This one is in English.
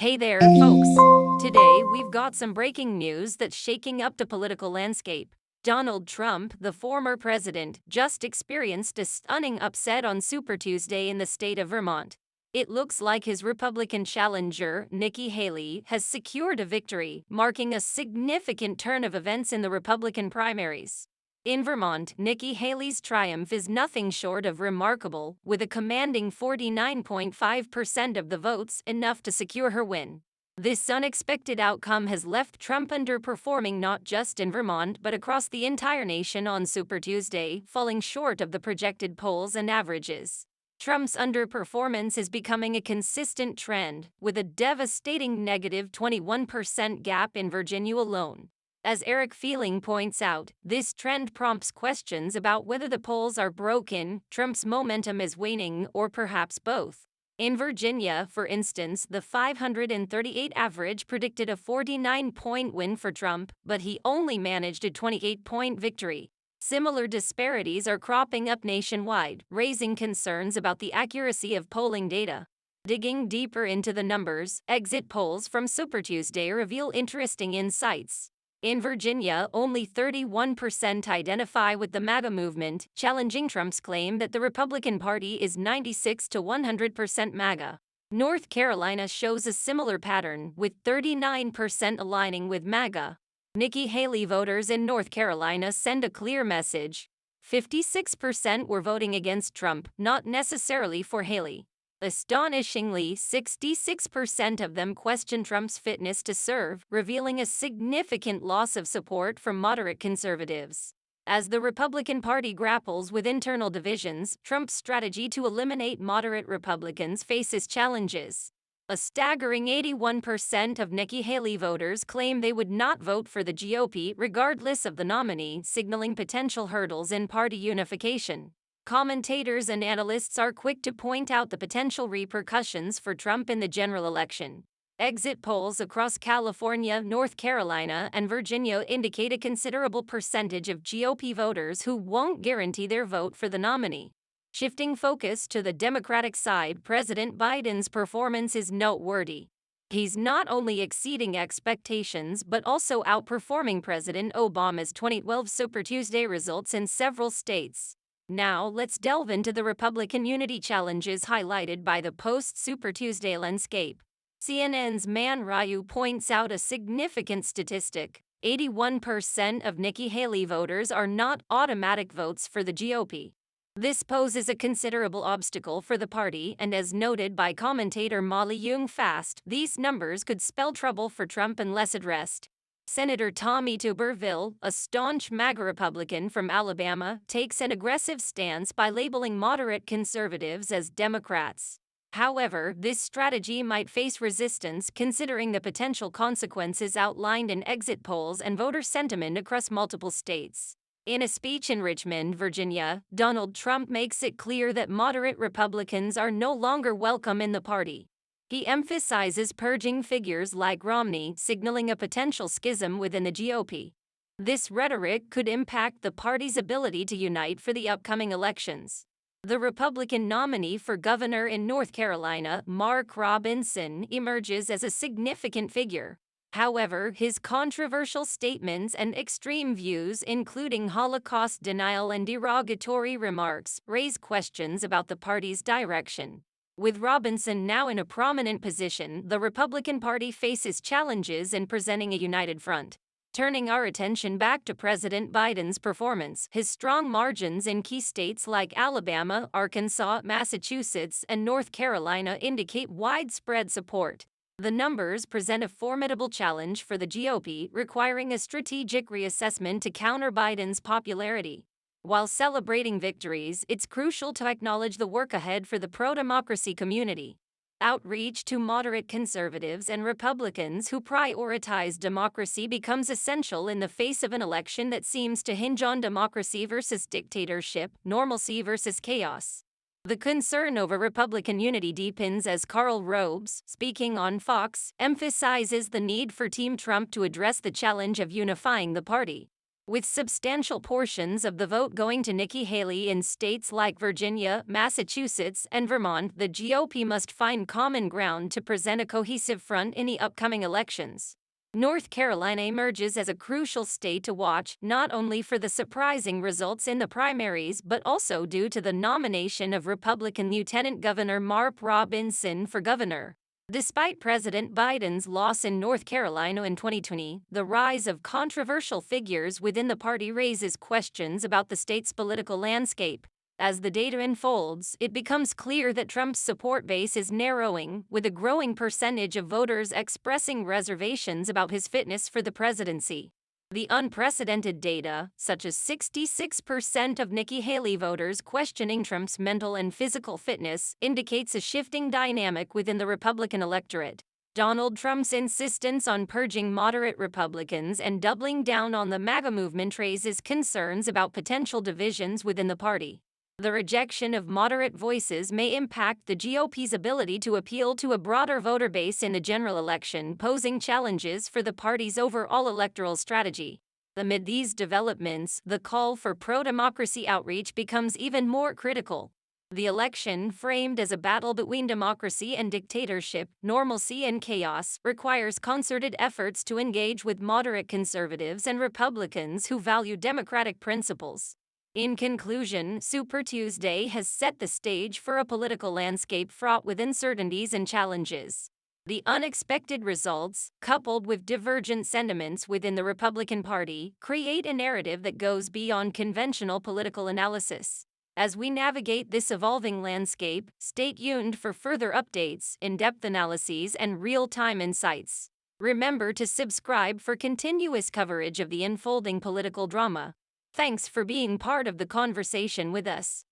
Hey there, folks. Today, we've got some breaking news that's shaking up the political landscape. Donald Trump, the former president, just experienced a stunning upset on Super Tuesday in the state of Vermont. It looks like his Republican challenger, Nikki Haley, has secured a victory, marking a significant turn of events in the Republican primaries. In Vermont, Nikki Haley's triumph is nothing short of remarkable, with a commanding 49.5% of the votes, enough to secure her win. This unexpected outcome has left Trump underperforming not just in Vermont but across the entire nation on Super Tuesday, falling short of the projected polls and averages. Trump's underperformance is becoming a consistent trend, with a devastating negative 21% gap in Virginia alone. As Eric Feeling points out, this trend prompts questions about whether the polls are broken, Trump's momentum is waning, or perhaps both. In Virginia, for instance, the 538 average predicted a 49-point win for Trump, but he only managed a 28-point victory. Similar disparities are cropping up nationwide, raising concerns about the accuracy of polling data. Digging deeper into the numbers, exit polls from Super Tuesday reveal interesting insights. In Virginia, only 31% identify with the MAGA movement, challenging Trump's claim that the Republican Party is 96 to 100% MAGA. North Carolina shows a similar pattern, with 39% aligning with MAGA. Nikki Haley voters in North Carolina send a clear message. 56% were voting against Trump, not necessarily for Haley. Astonishingly, 66% of them question Trump's fitness to serve, revealing a significant loss of support from moderate conservatives. As the Republican Party grapples with internal divisions, Trump's strategy to eliminate moderate Republicans faces challenges. A staggering 81% of Nikki Haley voters claim they would not vote for the GOP regardless of the nominee, signaling potential hurdles in party unification. Commentators and analysts are quick to point out the potential repercussions for Trump in the general election. Exit polls across California, North Carolina, and Virginia indicate a considerable percentage of GOP voters who won't guarantee their vote for the nominee. Shifting focus to the Democratic side, President Biden's performance is noteworthy. He's not only exceeding expectations but also outperforming President Obama's 2012 Super Tuesday results in several states. Now, let's delve into the Republican unity challenges highlighted by the post-Super Tuesday landscape. CNN's Man Ryu points out a significant statistic. 81% of Nikki Haley voters are not automatic votes for the GOP. This poses a considerable obstacle for the party, and as noted by commentator Molly Jung-Fast, these numbers could spell trouble for Trump unless addressed. Senator Tommy Tuberville, a staunch MAGA Republican from Alabama, takes an aggressive stance by labeling moderate conservatives as Democrats. However, this strategy might face resistance considering the potential consequences outlined in exit polls and voter sentiment across multiple states. In a speech in Richmond, Virginia, Donald Trump makes it clear that moderate Republicans are no longer welcome in the party. He emphasizes purging figures like Romney, signaling a potential schism within the GOP. This rhetoric could impact the party's ability to unite for the upcoming elections. The Republican nominee for governor in North Carolina, Mark Robinson, emerges as a significant figure. However, his controversial statements and extreme views, including Holocaust denial and derogatory remarks, raise questions about the party's direction. With Robinson now in a prominent position, the Republican Party faces challenges in presenting a united front. Turning our attention back to President Biden's performance, his strong margins in key states like Alabama, Arkansas, Massachusetts, and North Carolina indicate widespread support. The numbers present a formidable challenge for the GOP, requiring a strategic reassessment to counter Biden's popularity. While celebrating victories, it's crucial to acknowledge the work ahead for the pro-democracy community. Outreach to moderate conservatives and Republicans who prioritize democracy becomes essential in the face of an election that seems to hinge on democracy versus dictatorship, normalcy versus chaos. The concern over Republican unity deepens as Karl Robes, speaking on Fox, emphasizes the need for Team Trump to address the challenge of unifying the party. With substantial portions of the vote going to Nikki Haley in states like Virginia, Massachusetts, and Vermont, the GOP must find common ground to present a cohesive front in the upcoming elections. North Carolina emerges as a crucial state to watch, not only for the surprising results in the primaries but also due to the nomination of Republican Lieutenant Governor Mark Robinson for governor. Despite President Biden's loss in North Carolina in 2020, the rise of controversial figures within the party raises questions about the state's political landscape. As the data unfolds, it becomes clear that Trump's support base is narrowing, with a growing percentage of voters expressing reservations about his fitness for the presidency. The unprecedented data, such as 66% of Nikki Haley voters questioning Trump's mental and physical fitness, indicates a shifting dynamic within the Republican electorate. Donald Trump's insistence on purging moderate Republicans and doubling down on the MAGA movement raises concerns about potential divisions within the party. The rejection of moderate voices may impact the GOP's ability to appeal to a broader voter base in the general election, posing challenges for the party's overall electoral strategy. Amid these developments, the call for pro-democracy outreach becomes even more critical. The election, framed as a battle between democracy and dictatorship, normalcy and chaos, requires concerted efforts to engage with moderate conservatives and Republicans who value democratic principles. In conclusion, Super Tuesday has set the stage for a political landscape fraught with uncertainties and challenges. The unexpected results, coupled with divergent sentiments within the Republican Party, create a narrative that goes beyond conventional political analysis. As we navigate this evolving landscape, stay tuned for further updates, in-depth analyses, and real-time insights. Remember to subscribe for continuous coverage of the unfolding political drama. Thanks for being part of the conversation with us.